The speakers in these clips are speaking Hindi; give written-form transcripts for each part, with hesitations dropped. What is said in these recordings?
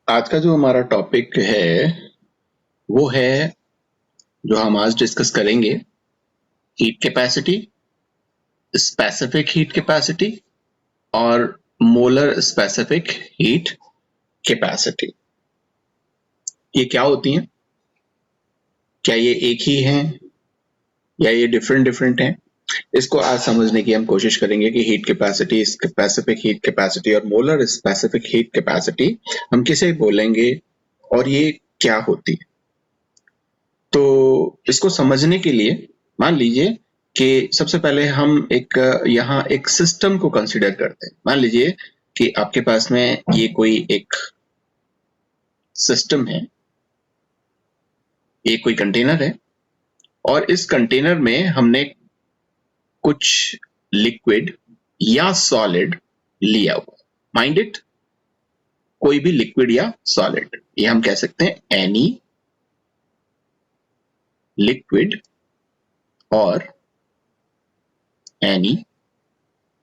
आज का जो हमारा टॉपिक है वो है जो हम आज डिस्कस करेंगे heat capacity, specific heat capacity और मोलर स्पेसिफिक हीट कैपेसिटी। ये क्या होती हैं? क्या ये एक ही हैं या ये डिफरेंट डिफरेंट हैं? इसको आज समझने की हम कोशिश करेंगे कि heat capacity, specific heat capacity और मोलर स्पेसिफिक हीट कैपेसिटी हम किसे बोलेंगे और ये क्या होती है। तो इसको समझने के लिए मान लीजिए कि सबसे पहले हम यहाँ एक सिस्टम को कंसीडर करते हैं। मान लीजिए कि आपके पास में ये कोई एक सिस्टम है, ये कोई कंटेनर है और इस कंटेनर में हमने कुछ लिक्विड या सॉलिड लिया हुआ। माइंड इट, कोई भी लिक्विड या सॉलिड, ये हम कह सकते हैं एनी लिक्विड और एनी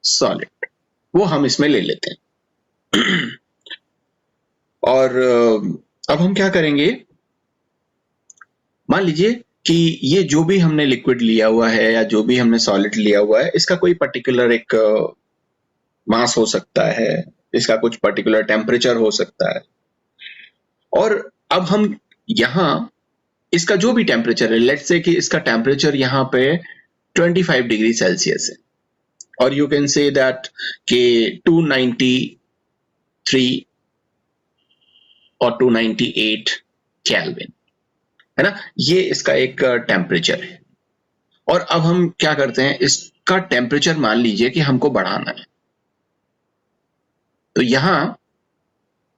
सॉलिड, वो हम इसमें ले लेते हैं। और अब हम क्या करेंगे, मान लीजिए कि ये जो भी हमने लिक्विड लिया हुआ है या जो भी हमने सॉलिड लिया हुआ है, इसका कोई पर्टिकुलर एक मास हो सकता है, इसका कुछ पर्टिकुलर टेम्परेचर हो सकता है। और अब हम यहाँ इसका जो भी टेम्परेचर है, लेट्स से कि इसका टेम्परेचर यहाँ पे 25 डिग्री सेल्सियस है और यू कैन से दैट कि 293 और 298 केल्विन है ना, ये इसका एक टेम्परेचर है। और अब हम क्या करते हैं, इसका टेम्परेचर मान लीजिए कि हमको बढ़ाना है, तो यहां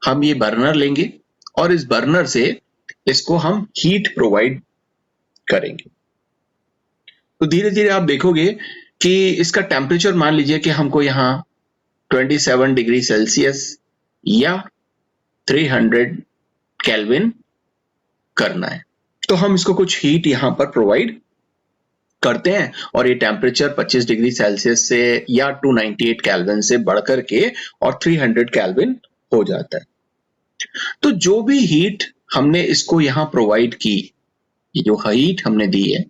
हम ये बर्नर लेंगे और इस बर्नर से इसको हम हीट प्रोवाइड करेंगे। तो धीरे धीरे आप देखोगे कि इसका टेम्परेचर मान लीजिए कि हमको यहाँ 27 डिग्री सेल्सियस या 300 केल्विन करना है। तो हम इसको कुछ हीट यहाँ पर प्रोवाइड करते हैं और ये टेम्परेचर 25 डिग्री सेल्सियस से या 298 केल्विन से बढ़कर के और 300 केल्विन हो जाता है। तो जो भी हीट हमने इसको यहाँ प्रोवाइड की, ये जो हीट हमने दी है,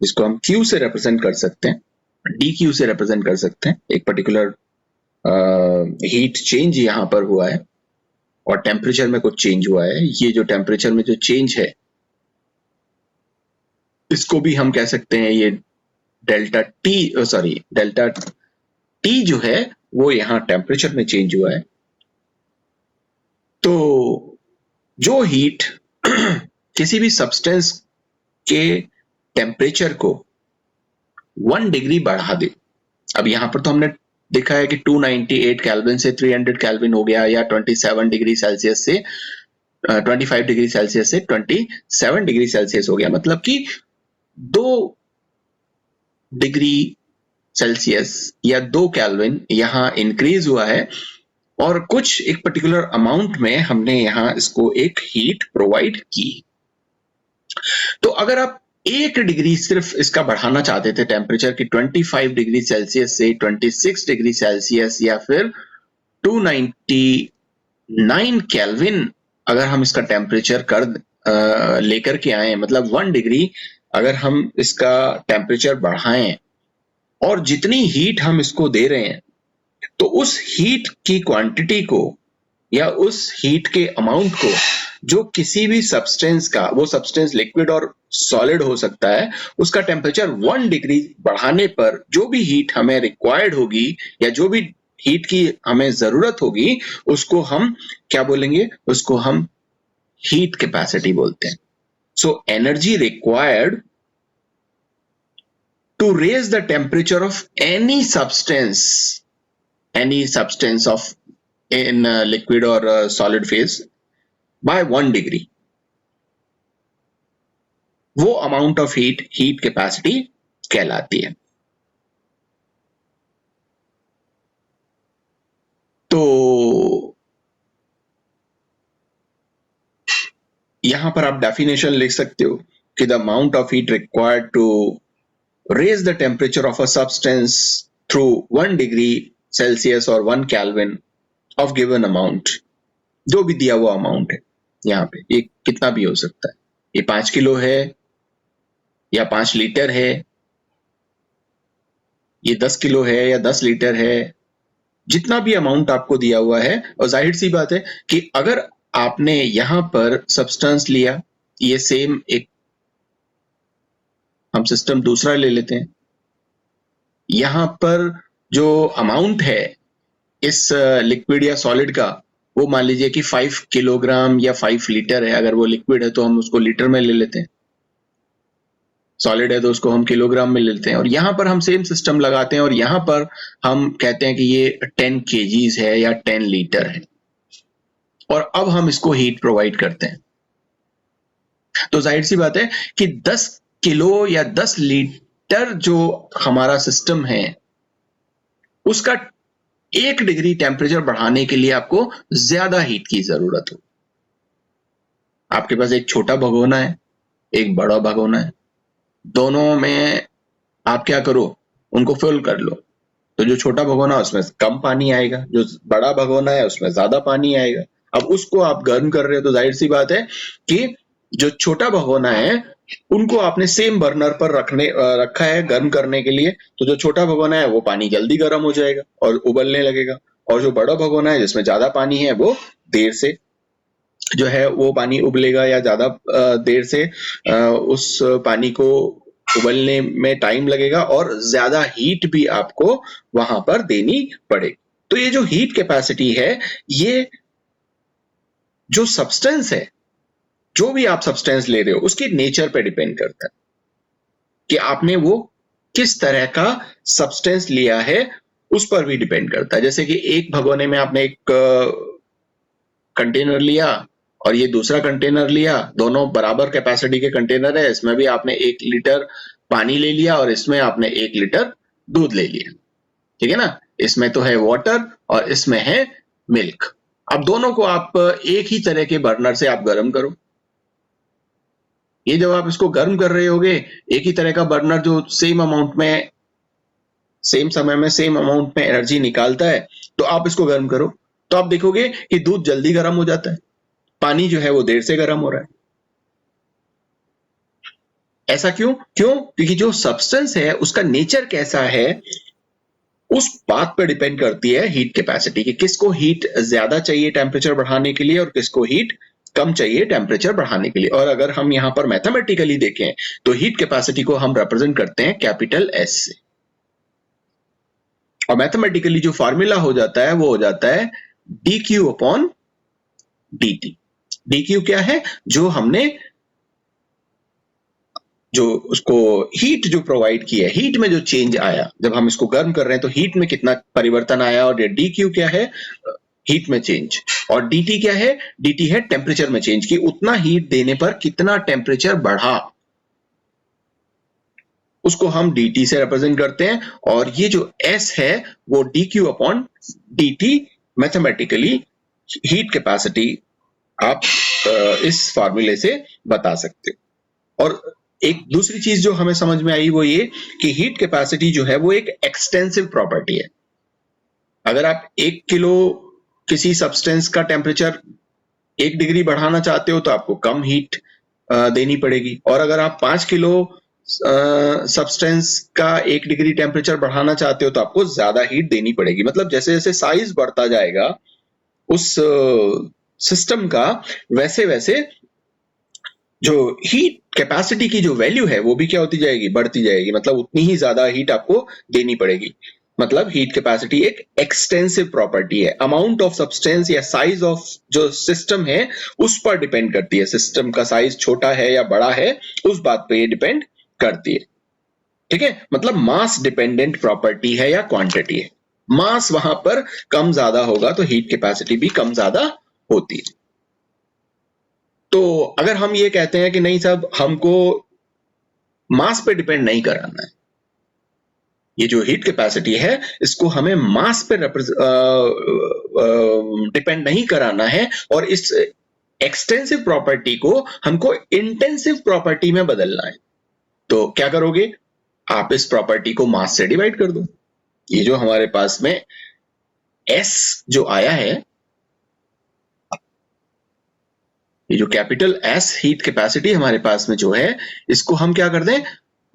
इसको हम Q से रिप्रेजेंट कर सकते हैं, dQ से रिप्रेजेंट कर सकते हैं। एक पर्टिकुलर हीट चेंज यहाँ पर हुआ है और टेम्परेचर में कुछ चेंज हुआ है। ये जो टेम्परेचर में जो चेंज है, इसको भी हम कह सकते हैं ये डेल्टा टी जो है वो यहाँ टेम्परेचर में चेंज हुआ है। तो जो हीट किसी भी सब्सटेंस के टेम्परेचर को 1 डिग्री बढ़ा दे, अब यहाँ पर तो हमने देखा है कि 298 केल्विन से 300 केल्विन हो गया या 27 डिग्री सेल्सियस से 25 डिग्री सेल्सियस से 27 डिग्री सेल्सियस हो गया, मतलब कि 2 डिग्री सेल्सियस या 2 केल्विन यहाँ इंक्रीज हुआ है और कुछ एक पर्टिकुलर अमाउंट में हमने यहाँ इसको एक हीट प्रोवाइड की। तो अगर आप 1 डिग्री सिर्फ इसका बढ़ाना चाहते थे टेम्परेचर की 25 डिग्री सेल्सियस से 26 डिग्री सेल्सियस या फिर 299 केल्विन अगर हम इसका टेम्परेचर लेकर के आए, मतलब 1 डिग्री अगर हम इसका टेम्परेचर बढ़ाएं और जितनी हीट हम इसको दे रहे हैं, तो उस हीट की क्वांटिटी को या उस हीट के अमाउंट को जो किसी भी सब्सटेंस का, वो सब्सटेंस लिक्विड और सॉलिड हो सकता है, उसका टेम्परेचर 1 डिग्री बढ़ाने पर जो भी हीट हमें रिक्वायर्ड होगी या जो भी हीट की हमें जरूरत होगी, उसको हम क्या बोलेंगे, उसको हम हीट कैपेसिटी बोलते हैं। So energy required to raise the temperature of any substance of in liquid or solid phase by 1 degree, वो amount of heat capacity कहलाती है। तो यहां पर आप डेफिनेशन लिख सकते हो कि the amount of heat required to raise the temperature of a substance through 1 degree Celsius or 1 Kelvin of given amount जो भी दिया हुआ अमाउंट है यहाँ पे, ये कितना भी हो सकता है, ये 5 किलो है या 5 लीटर है, ये 10 किलो है या 10 लीटर है, जितना भी अमाउंट आपको दिया हुआ है। और जाहिर सी बात है कि अगर आपने यहाँ पर सब्सटेंस लिया, ये सेम एक हम सिस्टम दूसरा ले लेते हैं, यहाँ पर जो अमाउंट है इस लिक्विड या सॉलिड का, वो मान लीजिए कि 5 किलोग्राम या 5 लीटर है। अगर वो लिक्विड है तो हम उसको लीटर में ले लेते हैं, सॉलिड है तो उसको हम किलोग्राम में ले लेते हैं। और यहाँ पर हम सेम सिस्टम लगाते हैं और यहाँ पर हम कहते हैं कि ये 10 केजीज है या 10 लीटर है, और अब हम इसको हीट प्रोवाइड करते हैं। तो जाहिर सी बात है कि 10 किलो या 10 लीटर जो हमारा सिस्टम है, उसका 1 डिग्री टेम्परेचर बढ़ाने के लिए आपको ज्यादा हीट की जरूरत हो। आपके पास एक छोटा भगोना है, एक बड़ा भगोना है, दोनों में आप क्या करो, उनको फिल कर लो। तो जो छोटा भगोना है उसमें कम पानी आएगा, जो बड़ा भगोना है उसमें ज्यादा पानी आएगा। अब उसको आप गर्म कर रहे हो तो जाहिर सी बात है कि जो छोटा भगोना है उनको आपने सेम बर्नर पर रखा है गर्म करने के लिए, तो जो छोटा भगोना है वो पानी जल्दी गर्म हो जाएगा और उबलने लगेगा, और जो बड़ा भगोना है जिसमें ज्यादा पानी है वो देर से जो है वो पानी उबलेगा या ज्यादा देर से उस पानी को उबलने में टाइम लगेगा और ज्यादा हीट भी आपको वहां पर देनी पड़ेगी। तो ये जो हीट कैपेसिटी है, ये जो सब्सटेंस है, जो भी आप सब्सटेंस ले रहे हो उसके नेचर पे डिपेंड करता है कि आपने वो किस तरह का सब्सटेंस लिया है, उस पर भी डिपेंड करता है। जैसे कि एक भगोने में आपने एक कंटेनर लिया और ये दूसरा कंटेनर लिया, दोनों बराबर कैपेसिटी के कंटेनर है, इसमें भी आपने 1 लीटर पानी ले लिया और इसमें आपने 1 लीटर दूध ले लिया, ठीक है ना। इसमें तो है वाटर और इसमें है मिल्क। अब दोनों को आप एक ही तरह के बर्नर से आप गर्म करो। ये जब आप इसको गर्म कर रहे होगे, एक ही तरह का बर्नर जो सेम अमाउंट में, सेम समय में, सेम अमाउंट में एनर्जी निकालता है, तो आप इसको गर्म करो तो आप देखोगे कि दूध जल्दी गर्म हो जाता है, पानी जो है वो देर से गर्म हो रहा है। ऐसा क्यों? क्योंकि जो सब्सटेंस है उसका नेचर कैसा है, उस बात पर डिपेंड करती है हीट कैपेसिटी कि किसको हीट ज्यादा चाहिए टेम्परेचर बढ़ाने के लिए और किसको हीट कम चाहिए टेम्परेचर बढ़ाने के लिए। और अगर हम यहाँ पर मैथमेटिकली देखें तो हीट कैपेसिटी को हम रिप्रेजेंट करते हैं कैपिटल एस से, और मैथमेटिकली जो फॉर्मूला हो जाता है वो हो जाता है dq अपॉन dt। dq क्या है? जो हमने जो उसको हीट जो प्रोवाइड की है, हीट में जो चेंज आया, जब हम इसको गर्म कर रहे हैं तो हीट में कितना परिवर्तन आया, और dq क्या है? हीट में चेंज। और dt क्या है? dt है टेम्परेचर में चेंज, कि उतना हीट देने पर कितना टेम्परेचर बढ़ा, उसको हम dt से रिप्रेजेंट करते हैं। और ये जो s है वो dq upon dt mathematically heat capacity आप इस फार्मूले से बता सकते हो। और एक दूसरी चीज जो हमें समझ में आई वो ये कि हीट कैपेसिटी जो है वो एक एक्सटेंसिव प्रॉपर्टी है। अगर आप 1 किलो किसी सब्सटेंस का टेम्परेचर 1 डिग्री बढ़ाना चाहते हो तो आपको कम हीट देनी पड़ेगी, और अगर आप 5 किलो सब्सटेंस का 1 डिग्री टेम्परेचर बढ़ाना चाहते हो तो आपको ज्यादा हीट देनी पड़ेगी। मतलब जैसे जैसे साइज बढ़ता जाएगा उस सिस्टम का, वैसे वैसे जो हीट कैपेसिटी की जो वैल्यू है वो भी क्या होती जाएगी? बढ़ती जाएगी। मतलब उतनी ही ज्यादा हीट आपको देनी पड़ेगी। मतलब हीट कैपेसिटी एक एक्सटेंसिव प्रॉपर्टी है, अमाउंट ऑफ सब्सटेंस या साइज ऑफ जो सिस्टम है उस पर डिपेंड करती है। सिस्टम का साइज छोटा है या बड़ा है, उस बात पे ये डिपेंड करती है, ठीक है। मतलब मास डिपेंडेंट प्रॉपर्टी है या क्वांटिटी है। मास वहां पर कम ज्यादा होगा तो हीट कैपेसिटी भी कम ज्यादा होती है। तो अगर हम ये कहते हैं कि नहीं साहब, हमको मास पे डिपेंड नहीं कराना है, ये जो हीट कैपेसिटी है इसको हमें मास पे डिपेंड नहीं कराना है, और इस एक्सटेंसिव प्रॉपर्टी को हमको इंटेंसिव प्रॉपर्टी में बदलना है, तो क्या करोगे? आप इस प्रॉपर्टी को मास से डिवाइड कर दो। ये जो हमारे पास में S जो आया है, ये जो कैपिटल एस हीट कैपेसिटी हमारे पास में जो है, इसको हम क्या कर दें,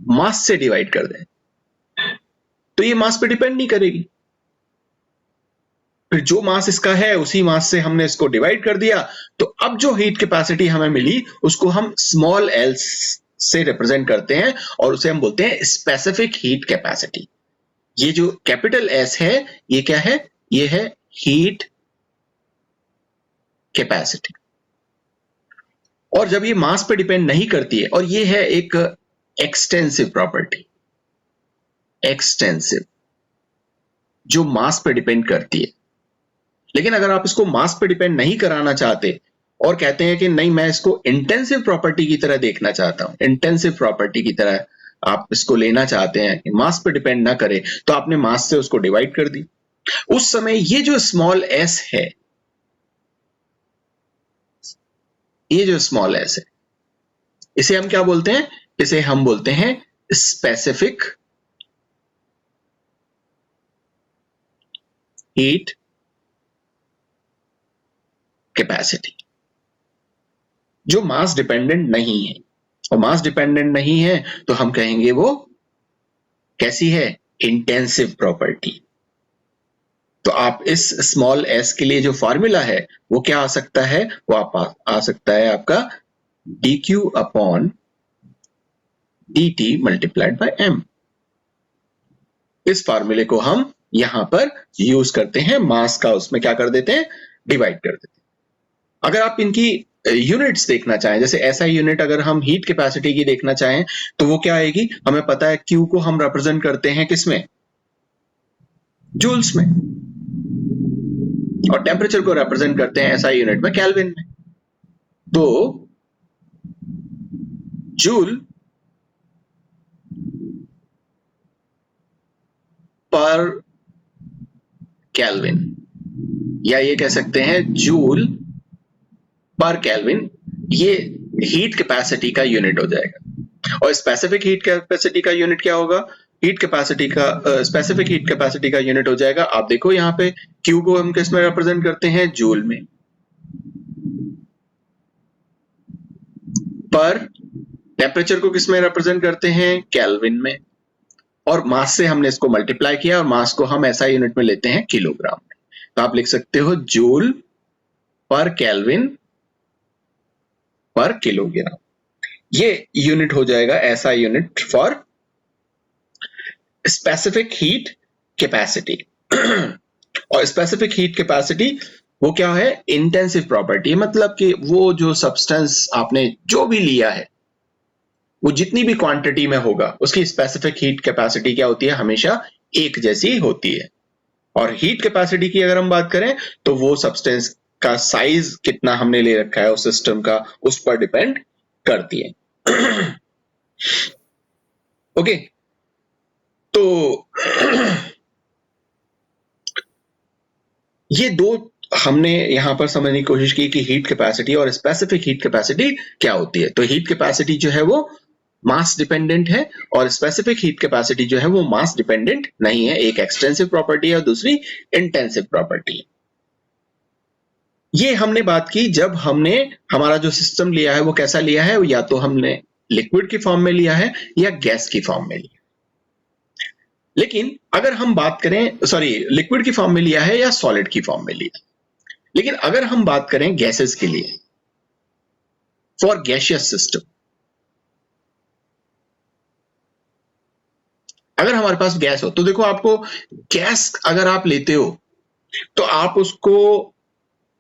मास से डिवाइड कर दें, तो ये मास पे डिपेंड नहीं करेगी। फिर जो मास इसका है उसी मास से हमने इसको डिवाइड कर दिया, तो अब जो हीट कैपेसिटी हमें मिली उसको हम स्मॉल एल से रिप्रेजेंट करते हैं और उसे हम बोलते हैं स्पेसिफिक हीट कैपेसिटी। ये जो कैपिटल एस है ये क्या है, ये है हीट कैपेसिटी। और जब ये मास पे डिपेंड नहीं करती है, और ये है एक एक्सटेंसिव प्रॉपर्टी, एक्सटेंसिव, जो मास पे डिपेंड करती है। लेकिन अगर आप इसको मास पे डिपेंड नहीं कराना चाहते और कहते हैं कि नहीं मैं इसको इंटेंसिव प्रॉपर्टी की तरह देखना चाहता हूं, इंटेंसिव प्रॉपर्टी की तरह आप इसको लेना चाहते हैं कि मास पे डिपेंड ना करे, तो आपने मास से उसको डिवाइड कर दी। उस समय ये जो स्मॉल एस है, ये जो स्मॉल एस है, इसे हम क्या बोलते हैं, इसे हम बोलते हैं स्पेसिफिक हीट कैपेसिटी, जो मास डिपेंडेंट नहीं है। और मास डिपेंडेंट नहीं है तो हम कहेंगे वो कैसी है, इंटेंसिव प्रॉपर्टी। तो आप इस स्मॉल एस के लिए जो फॉर्मूला है वो क्या आ सकता है, वो आ सकता है आपका dq upon dt multiplied by m। इस फॉर्मूले को हम यहां पर यूज करते हैं, मास का उसमें क्या कर देते हैं, डिवाइड कर देते हैं। अगर आप इनकी यूनिट्स देखना चाहें, जैसे ऐसा यूनिट अगर हम हीट कैपेसिटी की देखना चाहें तो वो क्या आएगी, हमें पता है Q को हम रिप्रेजेंट करते हैं किसमें, जूल्स में, और टेम्परेचर को रिप्रेजेंट करते हैं ऐसा यूनिट में, केल्विन में। तो जूल पर केल्विन, या ये कह सकते हैं जूल पर केल्विन, ये हीट कैपेसिटी का यूनिट हो जाएगा। और स्पेसिफिक हीट कैपेसिटी का यूनिट क्या होगा, हीट कैपेसिटी का स्पेसिफिक हीट कैपेसिटी का यूनिट हो जाएगा, आप देखो यहाँ पे Q को हम किस में रिप्रेजेंट करते हैं, जूल में, पर टेम्परेचर को किस में रिप्रेजेंट करते हैं, केल्विन में, और मास से हमने इसको मल्टीप्लाई किया और मास को हम ऐसा यूनिट में लेते हैं किलोग्राम में। तो आप लिख सकते हो जूल पर केल्विन पर किलोग्राम, ये यूनिट हो जाएगा ऐसा unit for specific heat capacity. और स्पेसिफिक हीट कैपेसिटी वो क्या है, इंटेंसिव प्रॉपर्टी, मतलब कि वो जो सब्सटेंस आपने जो भी लिया है वो जितनी भी क्वांटिटी में होगा उसकी स्पेसिफिक हीट कैपेसिटी क्या होती है, हमेशा एक जैसी होती है। और हीट कैपेसिटी की अगर हम बात करें तो वो सब्सटेंस का साइज कितना हमने ले रखा है उस सिस्टम का, उस पर डिपेंड करती है। ओके, तो ये दो हमने यहां पर समझने की कोशिश की कि हीट कैपेसिटी और स्पेसिफिक हीट कैपेसिटी क्या होती है। तो हीट कैपेसिटी जो है वो मास डिपेंडेंट है और स्पेसिफिक हीट कैपेसिटी जो है वो मास डिपेंडेंट नहीं है। एक एक्सटेंसिव प्रॉपर्टी है और दूसरी इंटेंसिव प्रॉपर्टी है। ये हमने बात की जब हमने हमारा जो सिस्टम लिया है वो कैसा लिया है, या तो हमने लिक्विड की फॉर्म में लिया है या गैस की फॉर्म में लिया। लेकिन अगर हम बात करें, सॉरी, लिक्विड की फॉर्म में लिया है या सॉलिड की फॉर्म में लिया, लेकिन अगर हम बात करें गैसेस के लिए, फॉर गैसियस सिस्टम, अगर हमारे पास गैस हो तो देखो, आपको गैस अगर आप लेते हो तो आप उसको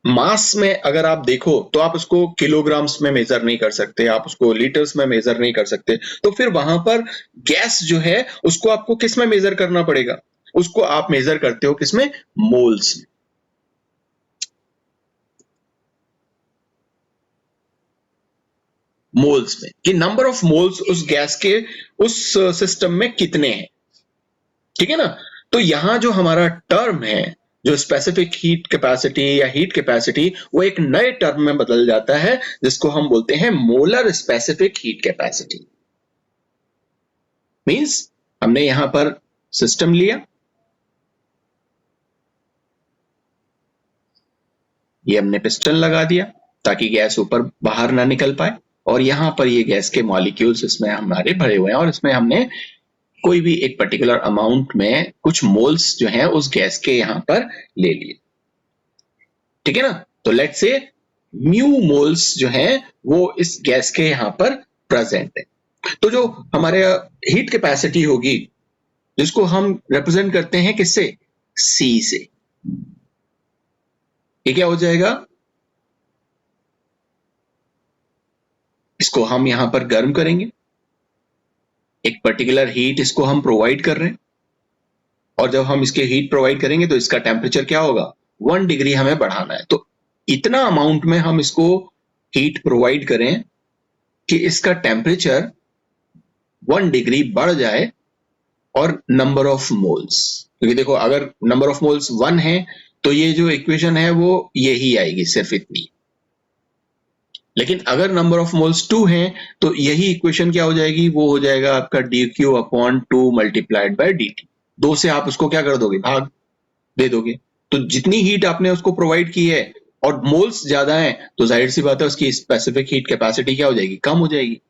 मास में अगर आप देखो तो आप उसको किलोग्राम्स में मेजर नहीं कर सकते, आप उसको लीटर्स में मेजर नहीं कर सकते। तो फिर वहां पर गैस जो है उसको आपको किस में मेजर करना पड़ेगा, उसको आप मेजर करते हो किसमें, मोल्स में। मोल्स में, कि नंबर ऑफ मोल्स उस गैस के उस सिस्टम में कितने हैं, ठीक है ना। तो यहां जो हमारा टर्म है, जो स्पेसिफिक हीट कैपेसिटी या हीट कैपेसिटी, वो एक नए टर्म में बदल जाता है जिसको हम बोलते हैं molar specific heat capacity. Means हमने यहां पर सिस्टम लिया, ये हमने पिस्टन लगा दिया, ताकि गैस ऊपर बाहर ना निकल पाए, और यहाँ पर ये गैस के मॉलिक्यूल्स इसमें हमारे भरे हुए हैं और इसमें हमने कोई भी एक पर्टिकुलर अमाउंट में कुछ मोल्स जो है उस गैस के यहाँ पर ले लिए, ठीक है ना। तो लेट्स से म्यू मोल्स जो है वो इस गैस के यहाँ पर प्रेजेंट है। तो जो हमारे हीट कैपेसिटी होगी जिसको हम रिप्रेजेंट करते हैं किससे, सी से, ये क्या हो जाएगा, इसको हम यहां पर गर्म करेंगे, एक पर्टिकुलर हीट इसको हम प्रोवाइड कर रहे हैं, और जब हम इसके हीट प्रोवाइड करेंगे तो इसका टेम्परेचर क्या होगा, 1 डिग्री हमें बढ़ाना है। तो इतना अमाउंट में हम इसको हीट प्रोवाइड करें कि इसका टेम्परेचर 1 डिग्री बढ़ जाए, और नंबर ऑफ मोल्स, क्योंकि देखो अगर नंबर ऑफ मोल्स 1 है तो ये जो इक्वेशन है वो यही आएगी, सिर्फ इतनी। लेकिन अगर नंबर ऑफ मोल्स 2 हैं तो यही इक्वेशन क्या हो जाएगी, वो हो जाएगा आपका dq upon 2 multiplied by dt। 2 से आप उसको क्या कर दोगे, भाग दे दोगे। तो जितनी हीट आपने उसको प्रोवाइड की है और मोल्स ज्यादा है तो जाहिर सी बात है उसकी स्पेसिफिक हीट कैपेसिटी क्या हो जाएगी, कम हो जाएगी,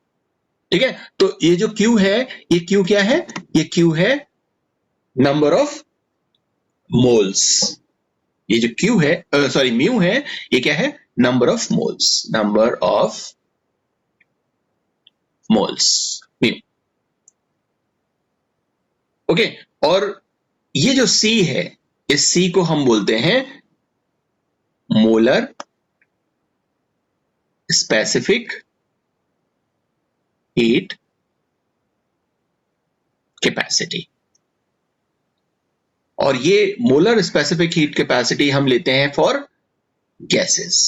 ठीक है। तो ये जो Q है, ये Q क्या है, ये Q है नंबर ऑफ मोल्स। ये जो Q है सॉरी म्यू है, ये क्या है, number of moles, number of moles mu, okay. और ये जो C है, इस C को हम बोलते हैं मोलर स्पेसिफिक हीट कैपेसिटी। और ये मोलर स्पेसिफिक हीट कैपेसिटी हम लेते हैं फॉर गैसेस,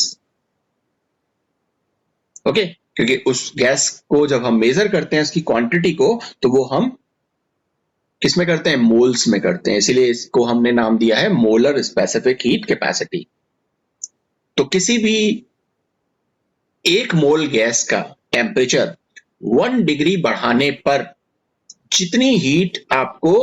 ओके। क्योंकि उस गैस को जब हम मेजर करते हैं उसकी क्वांटिटी को, तो वो हम किसमें करते हैं, मोल्स में करते हैं, इसीलिए इसको हमने नाम दिया है मोलर स्पेसिफिक हीट कैपेसिटी। तो किसी भी एक मोल गैस का टेम्परेचर 1 डिग्री बढ़ाने पर जितनी हीट आपको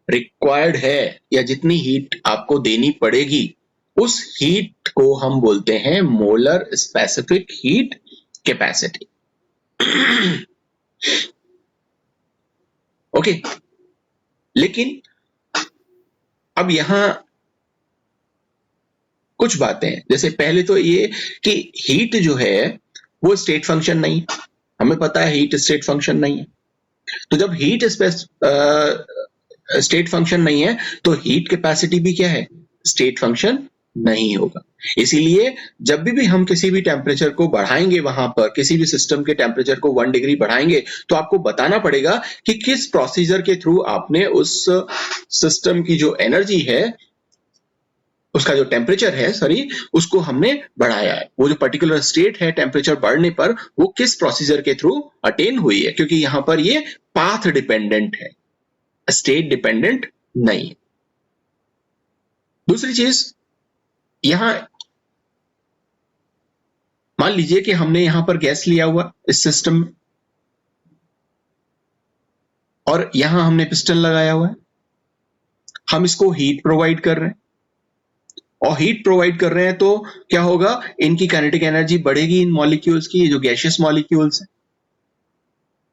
रिक्वायर्ड है या जितनी हीट आपको देनी पड़ेगी, उस हीट को हम बोलते हैं molar specific heat capacity, okay. लेकिन अब यहां कुछ बातें हैं, जैसे पहले तो ये कि हीट जो है वो स्टेट फंक्शन नहीं, हमें पता है हीट स्टेट फंक्शन नहीं है। तो जब हीट स्टेट फंक्शन नहीं है तो हीट कैपेसिटी भी क्या है, स्टेट फंक्शन नहीं होगा। इसीलिए जब भी हम किसी भी टेम्परेचर को बढ़ाएंगे, वहां पर किसी भी सिस्टम के टेम्परेचर को 1 डिग्री बढ़ाएंगे, तो आपको बताना पड़ेगा कि किस प्रोसीजर के थ्रू आपने उस सिस्टम की जो एनर्जी है, उसका जो टेम्परेचर है सॉरी, उसको हमने बढ़ाया है। वो जो पर्टिकुलर स्टेट है टेम्परेचर बढ़ने पर, वो किस प्रोसीजर के थ्रू अटेन हुई है, क्योंकि यहां पर ये पाथ डिपेंडेंट है, स्टेट डिपेंडेंट नहीं। दूसरी चीज, यहां मान लीजिए कि हमने यहां पर गैस लिया हुआ इस सिस्टम में, और यहां हमने पिस्टन लगाया हुआ है, हम इसको हीट प्रोवाइड कर रहे हैं, और हीट प्रोवाइड कर रहे हैं तो क्या होगा, इनकी काइनेटिक एनर्जी बढ़ेगी, इन मॉलिक्यूल्स की, ये जो गैसियस मॉलिक्यूल्स हैं,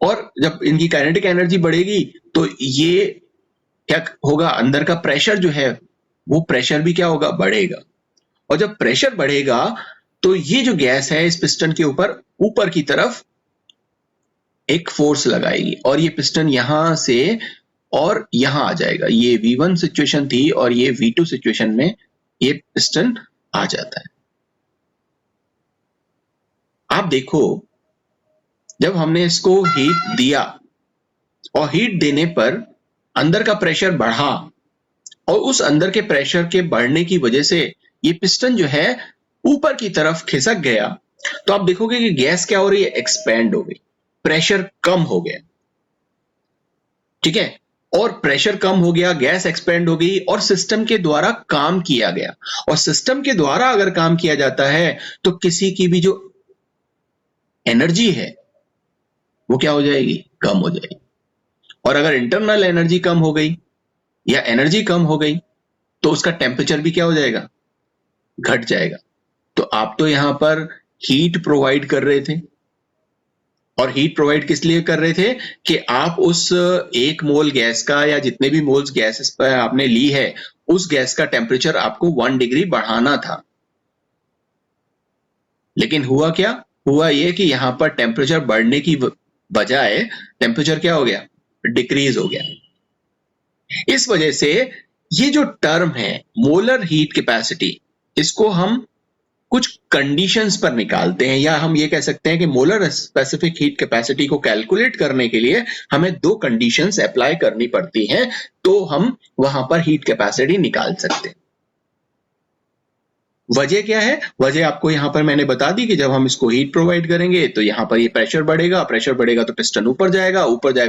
और जब इनकी काइनेटिक एनर्जी बढ़ेगी तो ये क्या होगा, अंदर का प्रेशर जो है वो प्रेशर भी क्या होगा, बढ़ेगा। और जब प्रेशर बढ़ेगा तो ये जो गैस है इस पिस्टन के ऊपर की तरफ एक फोर्स लगाएगी, और ये पिस्टन यहां से और यहां आ जाएगा। ये V1 सिचुएशन थी और ये V2 सिचुएशन में ये पिस्टन आ जाता है। आप देखो, जब हमने इसको हीट दिया और हीट देने पर अंदर का प्रेशर बढ़ा, और उस अंदर के प्रेशर के बढ़ने की वजह से ये पिस्टन जो है ऊपर की तरफ खिसक गया, तो आप देखोगे कि गैस क्या हो रही है, एक्सपैंड हो गई, प्रेशर कम हो गया, ठीक है। और प्रेशर कम हो गया, गैस एक्सपेंड हो गई, और सिस्टम के द्वारा काम किया गया। और सिस्टम के द्वारा अगर काम किया जाता है तो किसी की भी जो एनर्जी है वो क्या हो जाएगी, कम हो जाएगी। और अगर इंटरनल एनर्जी कम हो गई या एनर्जी कम हो गई तो उसका टेम्परेचर भी क्या हो जाएगा, घट जाएगा। तो आप तो यहां पर हीट प्रोवाइड कर रहे थे, और हीट प्रोवाइड किस लिए कर रहे थे कि आप उस 1 मोल गैस का या जितने भी मोल्स गैस पर आपने ली है उस गैस का टेम्परेचर आपको 1 डिग्री बढ़ाना था। लेकिन हुआ क्या? हुआ ये कि यहां पर टेम्परेचर बढ़ने की बजाय टेम्परेचर क्या हो गया? डिक्रीज हो गया। इस वजह से ये जो टर्म है मोलर हीट कैपेसिटी, इसको हम कुछ कंडीशंस पर निकालते हैं, या हम ये कह सकते हैं कि मोलर स्पेसिफिक हीट कैपेसिटी को कैलकुलेट करने के लिए हमें 2 कंडीशंस अप्लाई करनी पड़ती हैं, तो हम वहां पर हीट कैपेसिटी निकाल सकते हैं। वजह क्या है? वजह आपको यहां पर मैंने बता दी कि जब हम इसको हीट प्रोवाइड करेंगे तो यहां पर ये प्रेशर बढ़ेगा तो पिस्टन ऊपर जाएगा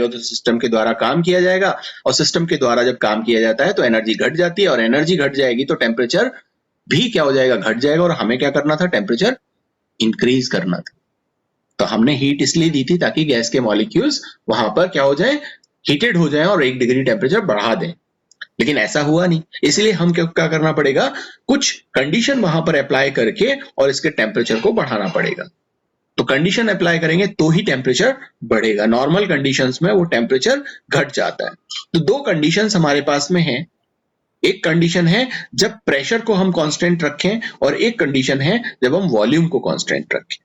तो सिस्टम के द्वारा काम किया जाएगा, और सिस्टम के द्वारा जब काम किया जाता है तो एनर्जी घट जाती है, और एनर्जी घट जाएगी तो टेम्परेचर भी क्या हो जाएगा? घट जाएगा। और हमें क्या करना था? टेम्परेचर इंक्रीज करना था। तो हमने हीट इसलिए दी थी ताकि गैस के मॉलिक्यूल्स वहां पर क्या हो जाए? हीटेड हो जाएं और 1 डिग्री टेम्परेचर बढ़ा दें। लेकिन ऐसा हुआ नहीं, इसलिए हम क्या करना पड़ेगा? कुछ कंडीशन वहां पर अप्लाई करके और इसके टेम्परेचर को बढ़ाना पड़ेगा। तो कंडीशन अप्लाई करेंगे तो ही टेम्परेचर बढ़ेगा। नॉर्मल कंडीशंस में वो टेम्परेचर घट जाता है। तो 2 कंडीशंस हमारे पास में है। एक कंडीशन है जब प्रेशर को हम कांस्टेंट रखें, और एक कंडीशन है जब हम वॉल्यूम को कांस्टेंट रखें।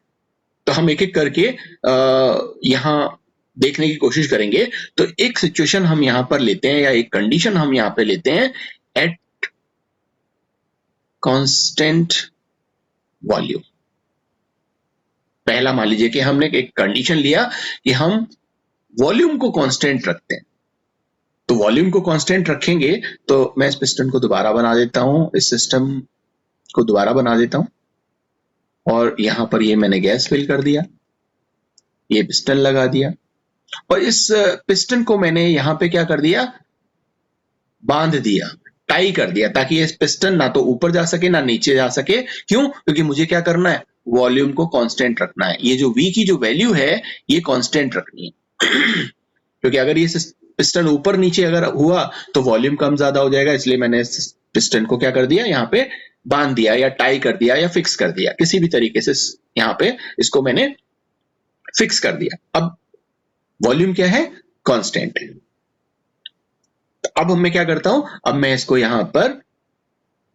तो हम एक एक करके यहां देखने की कोशिश करेंगे। तो एक सिचुएशन हम यहां पर लेते हैं, या एक कंडीशन हम यहां पे लेते हैं, एट कांस्टेंट वॉल्यूम। पहला मान लीजिए कि हमने एक कंडीशन लिया कि हम वॉल्यूम को कांस्टेंट रखते हैं। तो वॉल्यूम को कांस्टेंट रखेंगे तो मैं इस पिस्टन को दोबारा बना देता हूं, इस सिस्टम को दोबारा बना देता हूं, और यहां पर ये मैंने गैस फिल कर दिया, ये पिस्टन लगा दिया, और इस पिस्टन को मैंने यहां पे क्या कर दिया? बांध दिया, टाई कर दिया, ताकि ये पिस्टन ना तो ऊपर जा सके ना नीचे जा सके। क्यों? क्योंकि मुझे क्या करना है? वॉल्यूम को कांस्टेंट रखना है। ये जो V की जो वैल्यू है ये कांस्टेंट रखनी है क्योंकि अगर ये पिस्टन ऊपर नीचे अगर हुआ तो वॉल्यूम कम ज्यादा हो जाएगा। इसलिए मैंने पिस्टन को क्या कर दिया? यहाँ पे बांध दिया, या टाई कर दिया, या फिक्स कर दिया, किसी भी तरीके से यहाँ पे इसको मैंने फिक्स कर दिया। अब वॉल्यूम क्या है? कांस्टेंट है। अब मैं क्या करता हूं? अब मैं इसको यहां पर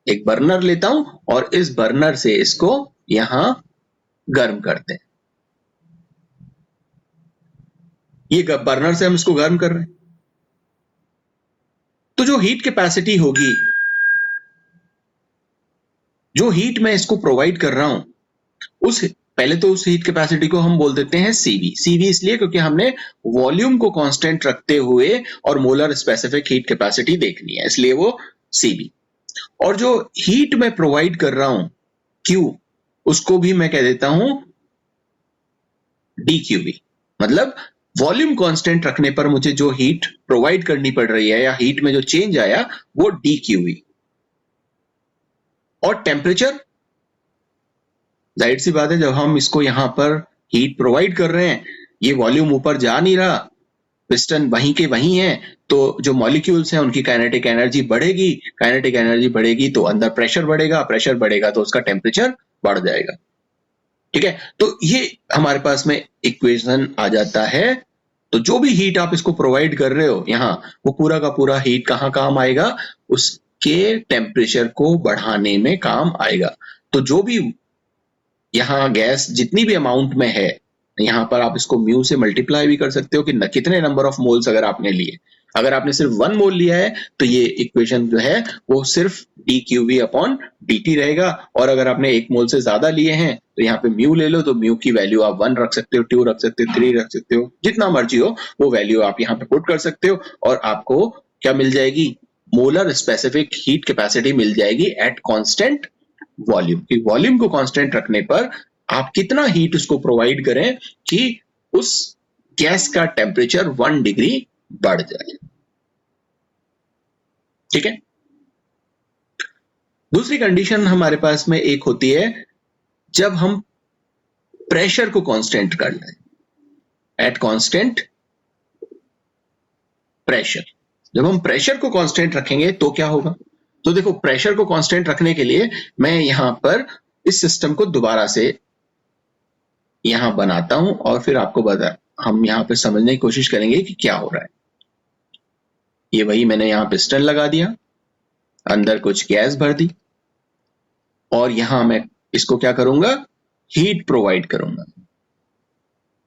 एक बर्नर लेता हूं, और इस बर्नर से इसको यहां गर्म करते हैं। ये बर्नर से हम इसको गर्म कर रहे हैं। तो जो हीट कैपेसिटी होगी, जो हीट मैं इसको प्रोवाइड कर रहा हूं, पहले तो उस हीट कैपेसिटी को हम बोल देते हैं CV इसलिए क्योंकि हमने वॉल्यूम को कांस्टेंट रखते हुए और मोलर स्पेसिफिक हीट कैपेसिटी देखनी है, इसलिए वो CV। और जो हीट मैं प्रोवाइड कर रहा हूं Q, उसको भी मैं कह देता हूं DQV। मतलब वॉल्यूम कांस्टेंट रखने पर मुझे जो हीट प्रोवाइड करनी पड़ रही है, या हीट में जो चेंज आया, वो DQV। और टेम्परेचर, जाहिर सी बात है, जब हम इसको यहां पर हीट प्रोवाइड कर रहे हैं, ये वॉल्यूम ऊपर जा नहीं रहा, पिस्टन वहीं के वहीं है, तो जो मॉलिक्यूल्स हैं उनकी काइनेटिक एनर्जी बढ़ेगी, काइनेटिक एनर्जी बढ़ेगी तो अंदर प्रेशर बढ़ेगा, प्रेशर बढ़ेगा तो उसका टेम्परेचर बढ़ जाएगा। ठीक है, तो ये हमारे पास में इक्वेशन आ जाता है। तो जो भी हीट आप इसको प्रोवाइड कर रहे हो यहां, वो पूरा का पूरा हीट कहां काम आएगा? उसके टेम्परेचर को बढ़ाने में काम आएगा। तो जो भी यहाँ गैस जितनी भी अमाउंट में है, यहाँ पर आप इसको म्यू से मल्टीप्लाई भी कर सकते हो कि कितने नंबर ऑफ मोल्स अगर आपने लिए। अगर आपने सिर्फ 1 मोल लिया है तो ये इक्वेशन जो है वो सिर्फ dQV अपॉन dt रहेगा, और अगर आपने 1 मोल से ज्यादा लिए हैं तो यहाँ पे म्यू ले लो, तो म्यू की वैल्यू आप 1 रख सकते हो, 2 रख सकते हो, 3 रख सकते हो, जितना मर्जी हो वो वैल्यू आप यहाँ पे पुट कर सकते हो, और आपको क्या मिल जाएगी? मोलर स्पेसिफिक हीट कैपेसिटी मिल जाएगी एट कांस्टेंट वॉल्यूम। की वॉल्यूम को कांस्टेंट रखने पर आप कितना हीट उसको प्रोवाइड करें कि उस गैस का टेम्परेचर 1 डिग्री बढ़ जाए। ठीक है, दूसरी कंडीशन हमारे पास में एक होती है जब हम प्रेशर को कांस्टेंट कर लें, एट कांस्टेंट प्रेशर। जब हम प्रेशर को कांस्टेंट रखेंगे तो क्या होगा? तो देखो, प्रेशर को कांस्टेंट रखने के लिए मैं यहां पर इस सिस्टम को दोबारा से यहां बनाता हूं और फिर आपको हम यहां पे समझने की कोशिश करेंगे कि क्या हो रहा है। ये वही मैंने यहां पिस्टन लगा दिया, अंदर कुछ गैस भर दी और यहां मैं इसको क्या करूंगा, हीट प्रोवाइड करूंगा।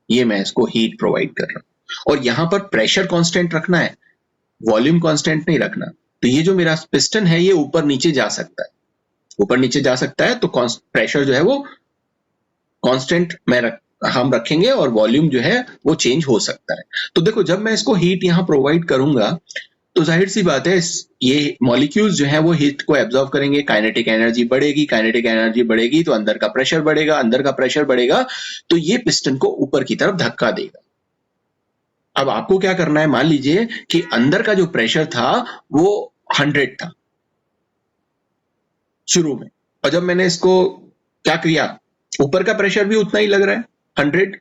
ये मैं इसको हीट प्रोवाइड कर रहा हूं और यहां पर प्रेशर कांस्टेंट रखना है, वॉल्यूम कांस्टेंट नहीं रखना। तो ये जो मेरा पिस्टन है ये ऊपर नीचे जा सकता है, ऊपर नीचे जा सकता है, तो प्रेशर जो है वो कांस्टेंट हम रखेंगे और वॉल्यूम जो है वो चेंज हो सकता है। तो देखो जब मैं इसको हीट यहाँ प्रोवाइड करूंगा तो जाहिर सी बात है ये मॉलिक्यूल्स जो है वो हीट को एब्जॉर्ब करेंगे, काइनेटिक एनर्जी बढ़ेगी, काइनेटिक एनर्जी बढ़ेगी तो अंदर का प्रेशर बढ़ेगा, अंदर का प्रेशर बढ़ेगा तो ये पिस्टन को ऊपर की तरफ धक्का देगा। अब आपको क्या करना है, मान लीजिए कि अंदर का जो प्रेशर था वो 100 था शुरू में, और जब मैंने इसको क्या किया, ऊपर का प्रेशर भी उतना ही लग रहा है 100,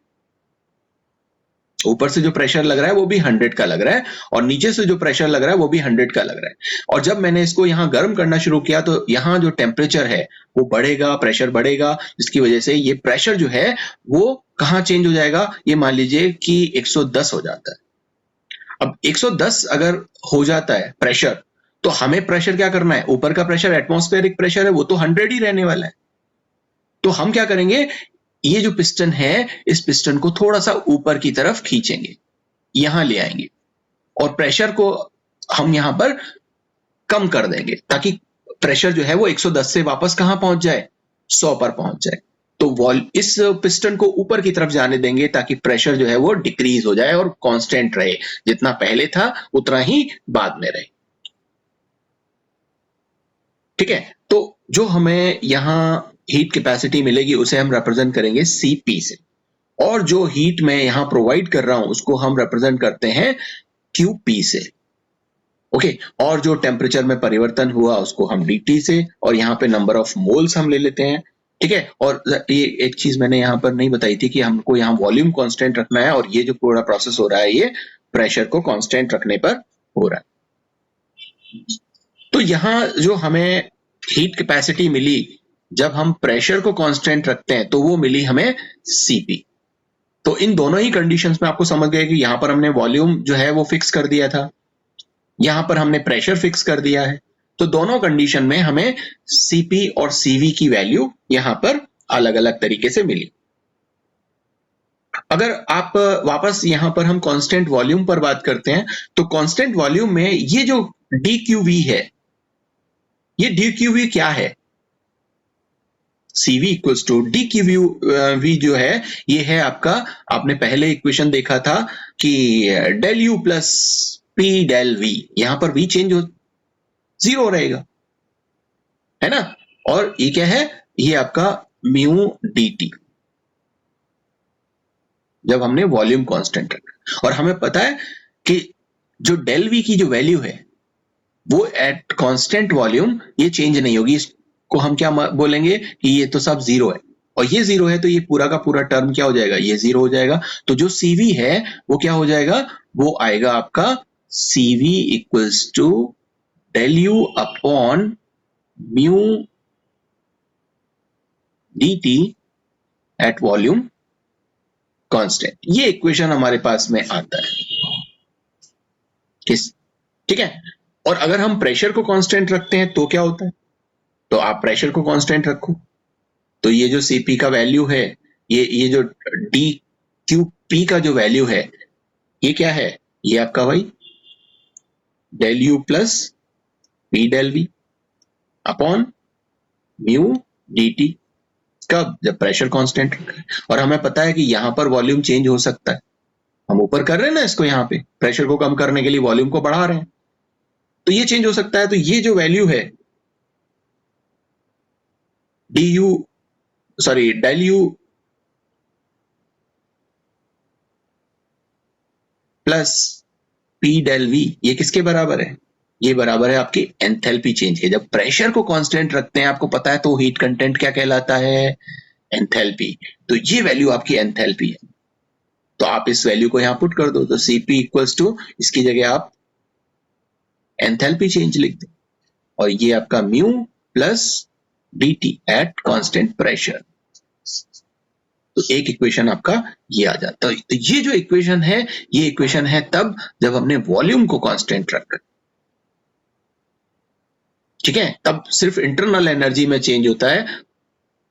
ऊपर से जो प्रेशर लग रहा है वो भी 100 का लग रहा है और नीचे से जो प्रेशर लग रहा है वो भी 100 का लग रहा है। और जब मैंने इसको यहाँ गर्म करना शुरू किया तो यहाँ जो टेम्परेचर है वो बढ़ेगा, प्रेशर बढ़ेगा, जिसकी वजह से ये प्रेशर जो है वो कहाँ चेंज हो जाएगा, ये मान लीजिए कि 110 हो जाता है। अब 110 अगर हो जाता है प्रेशर, तो हमें प्रेशर क्या करना है, ऊपर का प्रेशर एटमॉस्फेरिक प्रेशर है वो तो 100 ही रहने वाला है। तो हम क्या करेंगे, ये जो पिस्टन है इस पिस्टन को थोड़ा सा ऊपर की तरफ खींचेंगे, यहां ले आएंगे और प्रेशर को हम यहां पर कम कर देंगे ताकि प्रेशर जो है वो 110 से वापस कहां पहुंच जाए, 100 पर पहुंच जाए। तो वॉल इस पिस्टन को ऊपर की तरफ जाने देंगे ताकि प्रेशर जो है वो डिक्रीज हो जाए और कांस्टेंट रहे, जितना पहले था उतना ही बाद में रहे। ठीक है, तो जो हमें यहाँ हीट कैपेसिटी मिलेगी उसे हम रिप्रेजेंट करेंगे Cp से, और जो हीट मैं यहाँ प्रोवाइड कर रहा हूं उसको हम रिप्रेजेंट करते हैं Qp से। ओके, और जो टेम्परेचर में परिवर्तन हुआ उसको हम dt से, और यहाँ पे नंबर ऑफ मोल्स हम ले लेते हैं। ठीक है, और ये एक चीज मैंने यहाँ पर नहीं बताई थी कि हमको यहाँ वॉल्यूम कांस्टेंट रखना है, और ये जो पूरा प्रोसेस हो रहा है ये प्रेशर को कांस्टेंट रखने पर हो रहा है। तो यहाँ जो हमें हीट कैपेसिटी मिली जब हम प्रेशर को कांस्टेंट रखते हैं तो वो मिली हमें Cp। तो इन दोनों ही कंडीशंस में आपको समझ गए कि यहाँ पर हमने वॉल्यूम जो है वो फिक्स कर दिया था, यहाँ पर हमने प्रेशर फिक्स कर दिया है, तो दोनों कंडीशन में हमें Cp और Cv की वैल्यू यहाँ पर अलग अलग तरीके से मिली। अगर आप वापस यहाँ पर हम कांस्टेंट वॉल्यूम पर बात करते हैं तो कांस्टेंट वॉल्यूम में ये जो dQV है, ये dQV क्या है, Cv इक्वल्स टू dQV जो है ये है आपका, आपने पहले इक्वेशन देखा था कि del U plus P del V, यहां पर V चेंज हो 0 रहेगा, है ना, और ये क्या है, ये आपका म्यू dt जब हमने वॉल्यूम कांस्टेंट रखा। और हमें पता है कि जो डेल V की जो वैल्यू है वो एट कांस्टेंट वॉल्यूम ये चेंज नहीं होगी, इसको हम क्या बोलेंगे कि ये तो सब 0 है, और ये 0 है तो ये पूरा का पूरा टर्म क्या हो जाएगा, ये 0 हो जाएगा। तो जो Cv है वो क्या हो जाएगा, वो आएगा आपका Cv equals to del U upon mu dt at volume constant. ये इक्वेशन हमारे पास में आता है, ठीक है। और अगर हम प्रेशर को कांस्टेंट रखते हैं तो क्या होता है, तो आप प्रेशर को कांस्टेंट रखो तो ये जो Cp का वैल्यू है, ये जो dQp का जो वैल्यू है ये क्या है, ये आपका भाई del U plus P del V upon mu dt, कब, जब प्रेशर कांस्टेंट रखा है। और हमें पता है कि यहां पर वॉल्यूम चेंज हो सकता है, हम ऊपर कर रहे हैं ना इसको, यहाँ पे प्रेशर को कम करने के लिए वॉल्यूम को बढ़ा रहे हैं, तो ये चेंज हो सकता है। तो ये जो वैल्यू है del U plus P del V, ये किसके बराबर है, ये बराबर है आपकी एंथैल्पी चेंज के। जब प्रेशर को कांस्टेंट रखते हैं आपको पता है तो हीट कंटेंट क्या कहलाता है, एंथैल्पी। तो ये वैल्यू आपकी एंथैल्पी है, तो आप इस वैल्यू को यहां पुट कर दो, तो Cp इक्वल्स टू, इसकी जगह आप एंथैल्पी चेंज लिख दो, और ये आपका mu plus dt eight constant pressure. तो एक इक्वेशन आपका ये आ जाता है। तो ये जो इक्वेशन है, ये इक्वेशन है तब जब हमने वॉल्यूम को कांस्टेंट रखा, ठीक है, तब सिर्फ इंटरनल एनर्जी में चेंज होता है,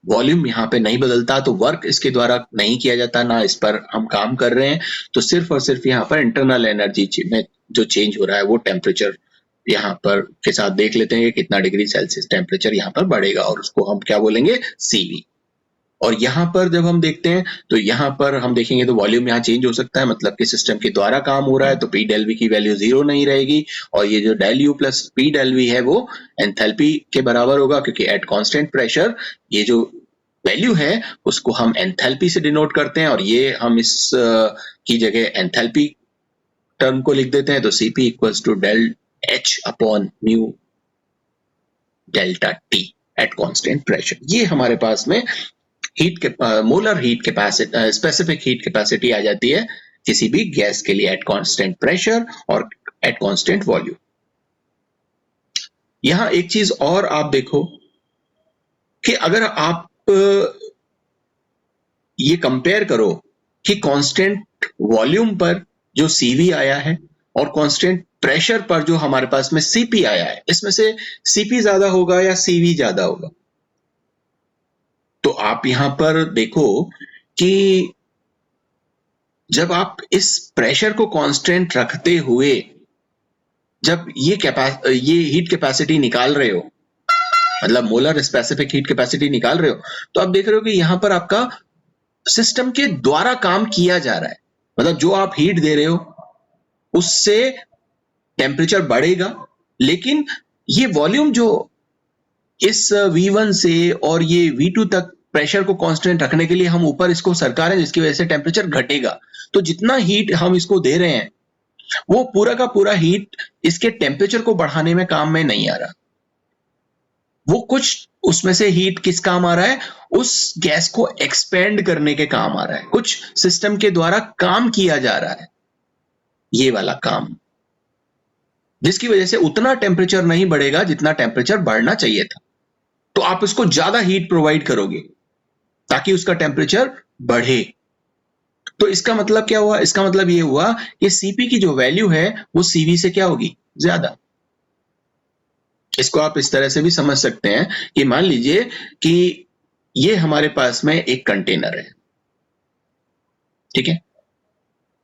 वॉल्यूम यहाँ पे नहीं बदलता, तो वर्क इसके द्वारा नहीं किया जाता, ना इस पर हम काम कर रहे हैं, तो सिर्फ और सिर्फ यहाँ पर इंटरनल एनर्जी में जो चेंज हो रहा है वो टेम्परेचर यहाँ पर के साथ देख लेते हैं कि कितना डिग्री सेल्सियस टेम्परेचर यहाँ पर बढ़ेगा, और उसको हम क्या बोलेंगे, CV। और यहाँ पर जब हम देखते हैं तो यहाँ पर हम देखेंगे तो वॉल्यूम यहाँ चेंज हो सकता है, मतलब कि सिस्टम के द्वारा काम हो रहा है, तो P del V की वैल्यू 0 नहीं रहेगी, और ये जो del U plus P del V है वो एंथैल्पी के बराबर होगा, क्योंकि एट कांस्टेंट प्रेशर ये जो वैल्यू है उसको हम एंथैल्पी से डिनोट करते हैं, और ये हम इस की जगह एंथैल्पी टर्म को लिख देते हैं, तो Cp equals to del H upon mu delta T at constant pressure. ये हमारे पास में हीट के molar heat capacity, specific heat capacity आ जाती है किसी भी गैस के लिए एट कांस्टेंट प्रेशर और एट कांस्टेंट वॉल्यूम। यहां एक चीज और आप देखो कि अगर आप ये कंपेयर करो कि कांस्टेंट वॉल्यूम पर जो CV आया है और कांस्टेंट प्रेशर पर जो हमारे पास में CP आया है, इसमें से CP ज्यादा होगा या CV ज्यादा होगा? तो आप यहां पर देखो कि जब आप इस प्रेशर को कांस्टेंट रखते हुए जब ये हीट कैपेसिटी निकाल रहे हो, मतलब मोलर स्पेसिफिक हीट कैपेसिटी निकाल रहे हो, तो आप देख रहे हो कि यहां पर आपका सिस्टम के द्वारा काम किया जा रहा है, मतलब जो आप हीट दे रहे हो उससे टेम्परेचर बढ़ेगा, लेकिन ये वॉल्यूम जो इस V1 से और ये V2 तक प्रेशर को कांस्टेंट रखने के लिए हम ऊपर इसको सरका रहे हैं, जिसकी वजह से टेम्परेचर घटेगा, तो जितना हीट हम इसको दे रहे हैं वो पूरा का पूरा हीट इसके टेम्परेचर को बढ़ाने में काम में नहीं आ रहा, वो कुछ उसमें से हीट किस काम आ रहा है, उस गैस को एक्सपेंड करने के काम आ रहा है, कुछ सिस्टम के द्वारा काम किया जा रहा है ये वाला काम, जिसकी वजह से उतना टेम्परेचर नहीं बढ़ेगा जितना टेम्परेचर बढ़ना चाहिए था, तो आप उसको ज्यादा हीट प्रोवाइड करोगे ताकि उसका टेम्परेचर बढ़े। तो इसका मतलब क्या हुआ, इसका मतलब ये हुआ कि CP की जो वैल्यू है वो CV से क्या होगी, ज्यादा। इसको आप इस तरह से भी समझ सकते हैं कि मान लीजिए कि ये हमारे पास में एक कंटेनर है, ठीक है,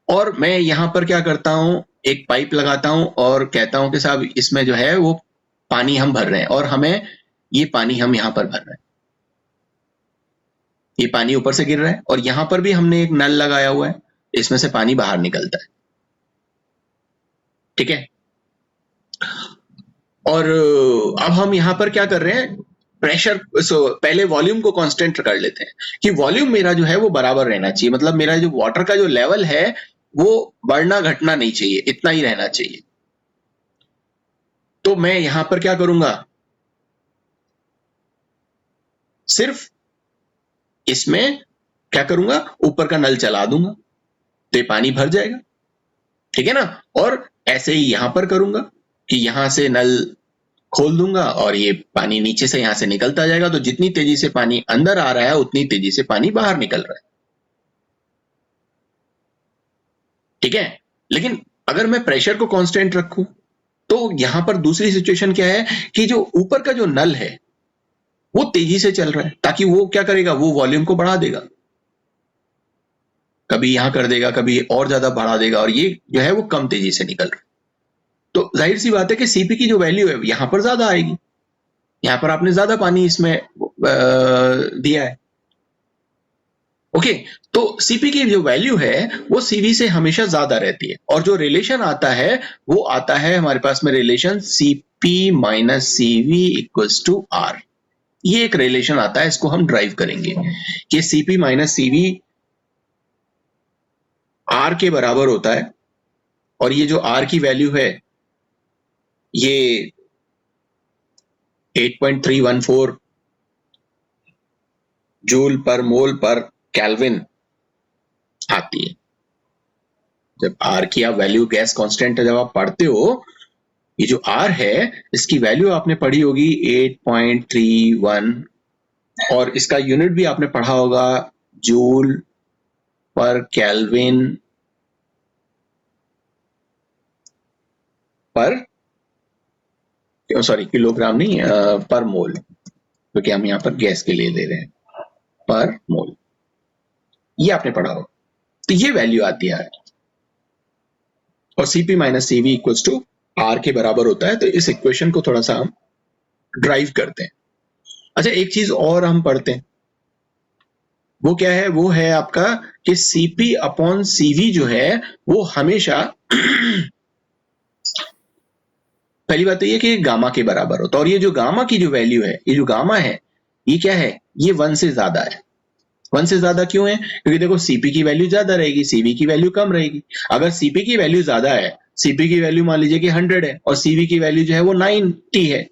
और मैं यहां पर क्या करता हूं, एक पाइप लगाता हूं और कहता हूं कि साहब इसमें जो है वो पानी हम भर रहे हैं, और हमें ये पानी हम यहां पर भर रहे हैं, ये पानी ऊपर से गिर रहा है, और यहां पर भी हमने एक नल लगाया हुआ है, इसमें से पानी बाहर निकलता है, ठीक है। और अब हम यहां पर क्या कर रहे हैं, प्रेशर, पहले वॉल्यूम को कांस्टेंट कर लेते हैं कि वॉल्यूम मेरा जो है वो बराबर रहना चाहिए, मतलब मेरा जो वाटर का जो लेवल है वो बढ़ना घटना नहीं चाहिए, इतना ही रहना चाहिए। तो मैं यहां पर क्या करूंगा, सिर्फ इसमें क्या करूंगा, ऊपर का नल चला दूंगा तो ये पानी भर जाएगा, ठीक है ना। और ऐसे ही यहां पर करूंगा कि यहां से नल खोल दूंगा और ये पानी नीचे से यहां से निकलता जाएगा, तो जितनी तेजी से पानी अंदर आ रहा है उतनी तेजी से पानी बाहर निकल रहा है, ठीक है। लेकिन अगर मैं प्रेशर को कांस्टेंट रखूं तो यहां पर दूसरी सिचुएशन क्या है कि जो ऊपर का जो नल है वो तेजी से चल रहा है, ताकि वो क्या करेगा, वो वॉल्यूम को बढ़ा देगा, कभी यहां कर देगा, कभी और ज्यादा बढ़ा देगा, और ये जो है वो कम तेजी से निकल रहा है। तो जाहिर सी बात है कि CP की जो वैल्यू है यहां पर ज्यादा आएगी, यहां पर आपने ज्यादा पानी इसमें दिया है, ओके। तो CP की जो वैल्यू है वो CV से हमेशा ज्यादा रहती है, और जो रिलेशन आता है वो आता है हमारे पास में relation CP minus CV equals to R। ये एक रिलेशन आता है, इसको हम ड्राइव करेंगे कि CP माइनस CV R के बराबर होता है, और ये जो R की वैल्यू है ये 8.314 जूल पर मोल पर केल्विन आती है। जब R की आप वैल्यू, गैस कांस्टेंट जब आप पढ़ते हो, ये जो R है इसकी वैल्यू आपने पढ़ी होगी 8.31, और इसका यूनिट भी आपने पढ़ा होगा जूल पर केल्विन पर, सॉरी किलोग्राम नहीं, पर मोल, क्योंकि हम यहाँ पर गैस के लिए दे रहे हैं, पर मोल, ये आपने पढ़ा हो। तो ये वैल्यू आती है और Cp minus Cv equals to R के बराबर होता है। तो इस इक्वेशन को थोड़ा सा हम ड्राइव करते हैं। अच्छा, एक चीज और हम पढ़ते हैं, वो क्या है, वो है आपका कि Cp अपॉन Cv जो है वो हमेशा पहली बात तो ये कि गामा के बराबर होता है, और ये जो गामा की जो वैल्यू है, ये जो गामा है, ये क्या है, ये 1 से ज्यादा है। 1 से ज्यादा क्यों है? क्योंकि देखो Cp की वैल्यू ज्यादा रहेगी, Cv की वैल्यू कम रहेगी। अगर Cp की वैल्यू ज्यादा है, Cp की वैल्यू मान लीजिए कि 100 है और Cv की वैल्यू जो है वो 90 है,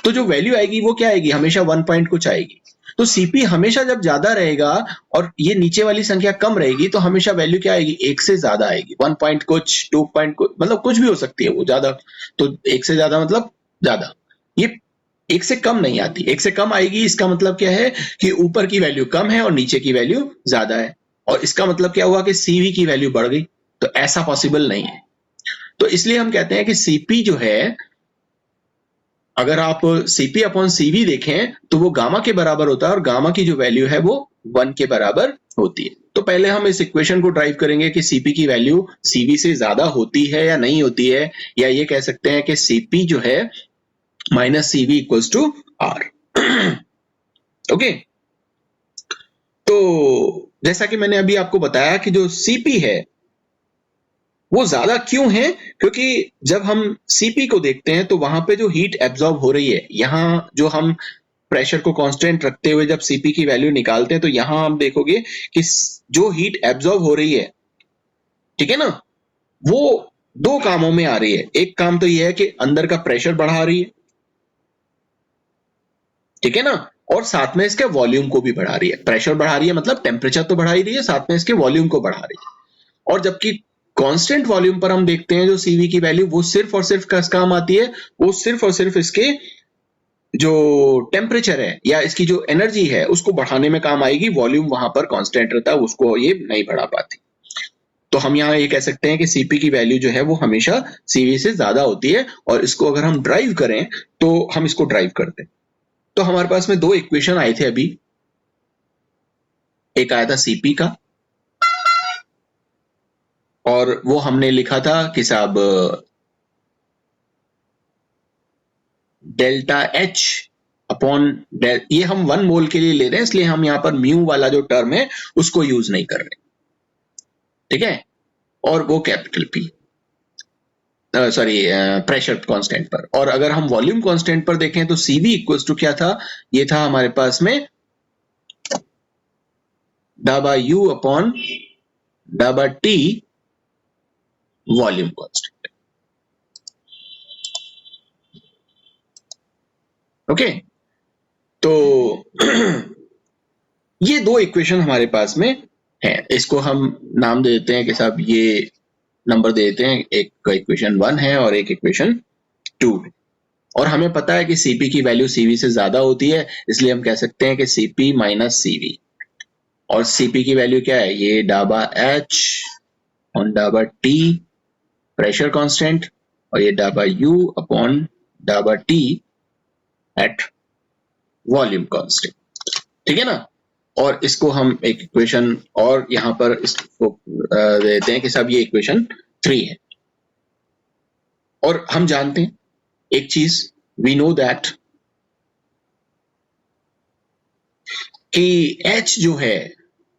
तो जो वैल्यू आएगी वो क्या आएगी, हमेशा 1 पॉइंट कुछ आएगी। तो Cp हमेशा जब ज्यादा रहेगा और ये नीचे वाली संख्या कम रहेगी, तो हमेशा वैल्यू क्या आएगी, 1 से ज्यादा आएगी। 1 पॉइंट कुछ, 2 पॉइंट कुछ, मतलब कुछ भी हो सकती है वो ज्यादा, तो 1 से ज्यादा मतलब ज्यादा, ये 1 से कम नहीं आती। 1 से कम आएगी, इसका मतलब क्या है कि ऊपर की वैल्यू कम है और नीचे की वैल्यू ज्यादा है, और इसका मतलब क्या हुआ कि Cv की वैल्यू बढ़ गई। तो ऐसा पॉसिबल नहीं है। तो इसलिए हम कहते हैं कि Cp जो है, अगर आप Cp अपॉन Cv देखें तो वो गामा के बराबर होता है, और गामा की जो वैल्यू है वो 1 के बराबर होती है। तो पहले हम इस इक्वेशन को ड्राइव करेंगे कि Cp की वैल्यू Cv से ज्यादा होती है या नहीं होती है, या ये कह सकते हैं कि Cp जो है minus Cv equals to R। Okay, तो जैसा कि मैंने अभी आपको बताया कि जो Cp है वो ज्यादा क्यों है, क्योंकि जब हम Cp को देखते हैं तो वहां पे जो हीट एब्जॉर्ब हो रही है, यहाँ जो हम प्रेशर को कांस्टेंट रखते हुए जब Cp की वैल्यू निकालते हैं, तो यहां हम देखोगे कि जो हीट एब्जॉर्ब हो रही है, ठीक है ना, वो दो कामों में आ रही है। एक काम तो यह है कि अंदर का प्रेशर बढ़ा रही है, ठीक है ना, और साथ में इसके वॉल्यूम को भी बढ़ा रही है। प्रेशर बढ़ा रही है मतलब टेम्परेचर तो बढ़ा ही रही है, साथ में इसके वॉल्यूम को बढ़ा रही है। और जबकि कांस्टेंट वॉल्यूम पर हम देखते हैं जो Cv की वैल्यू, वो सिर्फ और सिर्फ किस काम आती है, वो सिर्फ और सिर्फ इसके जो टेम्परेचर है या इसकी जो एनर्जी है उसको बढ़ाने में काम आएगी। वॉल्यूम वहां पर कांस्टेंट रहता है, उसको ये नहीं बढ़ा पाती। तो हम यहाँ ये कह सकते हैं कि Cp की वैल्यू जो है वो हमेशा Cv से ज्यादा होती है, और इसको अगर हम ड्राइव करें तो हम इसको ड्राइव करते हैं। तो हमारे पास में दो इक्वेशन आए थे अभी, एक आया था Cp का, और वो हमने लिखा था कि साहब डेल्टा H अपॉन, ये हम 1 मोल के लिए ले रहे हैं, इसलिए हम यहाँ पर म्यू वाला जो टर्म है उसको यूज नहीं कर रहे, ठीक है, और वो capital P, sorry pressure constant पर। और अगर हम वॉल्यूम कांस्टेंट पर देखें तो Cv इक्वल्स टू क्या था, ये था हमारे पास में डाबा U अपॉन डाबा T वॉल्यूम कांस्टेंट। ओके, तो ये दो इक्वेशन हमारे पास में है, इसको हम नाम दे देते हैं कि साहब ये नंबर दे देते हैं, एक इक्वेशन 1 है और एक इक्वेशन 2 है। और हमें पता है कि Cp की वैल्यू Cv से ज्यादा होती है, इसलिए हम कह सकते हैं कि Cp माइनस Cv, और Cp की वैल्यू क्या है, ये डाबा H on dhaba T pressure constant, और ये डाबा U अपॉन डाबा T एट वॉल्यूम कांस्टेंट, ठीक है ना। और इसको हम एक इक्वेशन और यहां पर इसको देते हैं कि साहब ये इक्वेशन 3 है। और हम जानते हैं एक चीज, वी नो दैट कि H जो है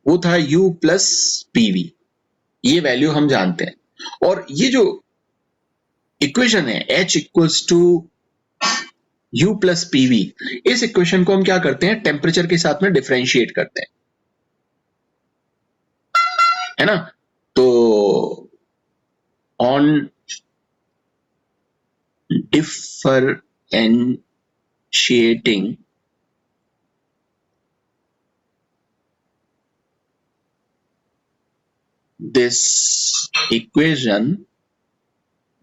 वो था U प्लस PV, ये वैल्यू हम जानते हैं। और ये जो इक्वेशन है H equals to U plus PV, इस इक्वेशन को हम क्या करते हैं, टेम्परेचर के साथ में डिफरेंशिएट करते हैं, है ना। तो on differentiating this equation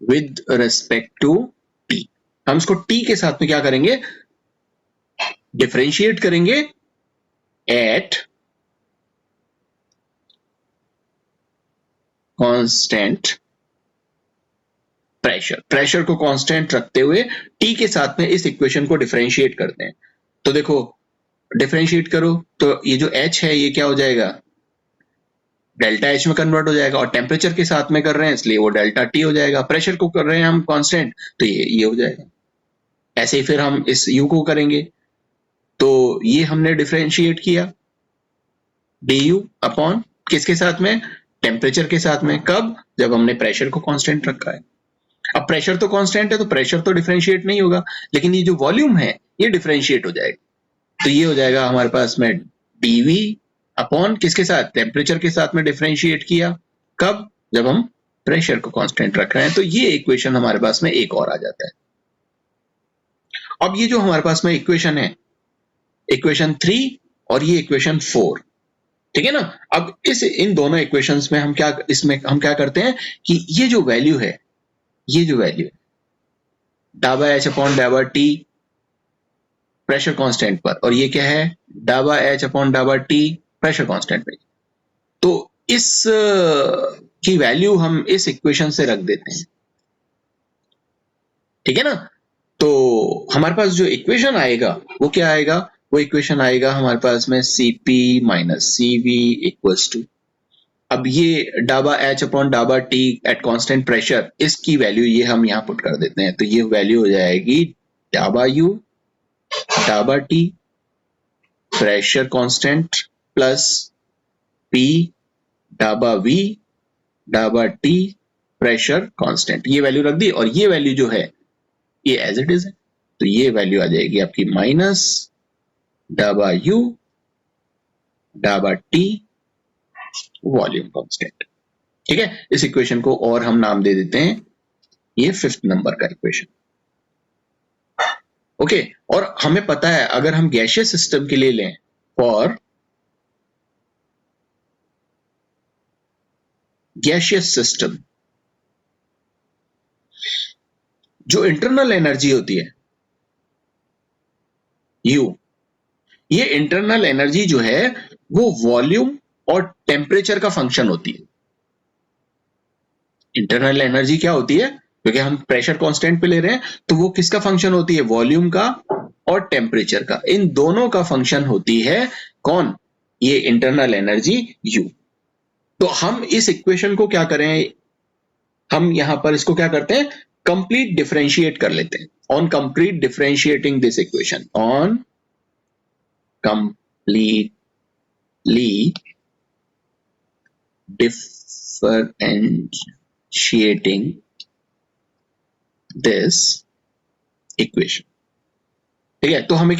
with respect to t, हम इसको t के साथ में क्या करेंगे, डिफरेंशिएट करेंगे at कांस्टेंट प्रेशर को कांस्टेंट रखते हुए T के साथ में इस इक्वेशन को डिफरेंशिएट करते हैं। तो देखो डिफरेंशिएट करो तो ये जो H है ये क्या हो जाएगा, डेल्टा H में कन्वर्ट हो जाएगा, और टेम्परेचर के साथ में कर रहे हैं इसलिए वो डेल्टा T हो जाएगा। प्रेशर को कर रहे हैं हम कांस्टेंट तो ये हो जाएगा। ऐसे ही फिर हम इस U को करेंगे तो ये हमने डिफरेंशिएट किया du अपॉन किसके साथ में, टेम्परेचर के साथ में। कब, जब हमने प्रेशर को कांस्टेंट रखा है। अब प्रेशर तो कांस्टेंट है तो प्रेशर तो डिफरेंशिएट नहीं होगा, लेकिन ये जो वॉल्यूम है ये डिफरेंशिएट हो जाएगा। तो ये हो जाएगा हमारे पास में dv अपॉन किसके साथ, टेम्परेचर के साथ में डिफरेंशिएट किया। कब, जब हम प्रेशर को कांस्टेंट रख रहे हैं। तो ये इक्वेशन हमारे पास में एक और आ जाता है। अब ये जो हमारे पास में इक्वेशन है, इक्वेशन 3 और ये इक्वेशन 4, ठीक है ना। अब इन दोनों इक्वेशंस में हम क्या करते हैं कि ये जो वैल्यू है डाबा H अपॉन डाबा T प्रेशर कांस्टेंट पर, और ये क्या है डाबा H अपॉन डाबा T प्रेशर कांस्टेंट पे, तो इस की वैल्यू हम इस इक्वेशन से रख देते हैं, ठीक है ना। तो हमारे पास जो इक्वेशन आएगा वो क्या आएगा, वो इक्वेशन आएगा हमारे पास में Cp minus Cv equals to, अब ये डाबा H अपॉन डाबा T एट कांस्टेंट प्रेशर, इसकी वैल्यू ये हम यहाँ पुट कर देते हैं। तो ये वैल्यू हो जाएगी डाबा U डाबा T pressure constant plus P डाबा V डाबा T प्रेशर कांस्टेंट, ये वैल्यू रख दी। और ये वैल्यू जो है ये एज इट इज है, तो ये वैल्यू आ जाएगी आपकी माइनस डाबा U डाबा T वॉल्यूम कांस्टेंट, ठीक है। इस इक्वेशन को और हम नाम दे देते हैं, ये 5th नंबर का इक्वेशन, ओके। और हमें पता है अगर हम गैसियस सिस्टम के लिए लें, फॉर गैसियस सिस्टम, जो इंटरनल एनर्जी होती है U, ये इंटरनल एनर्जी जो है वो वॉल्यूम और टेम्परेचर का फंक्शन होती है। इंटरनल एनर्जी क्या होती है, क्योंकि हम प्रेशर कांस्टेंट पे ले रहे हैं तो वो किसका फंक्शन होती है, वॉल्यूम का और टेम्परेचर का, इन दोनों का फंक्शन होती है कौन, ये इंटरनल एनर्जी U। तो हम इस इक्वेशन को क्या करें, हम यहां पर इसको क्या करते हैं, कंप्लीट डिफरेंशिएट कर लेते हैं। On complete differentiating this equation, on completely differentiating this equation, ठीक है। तो हमें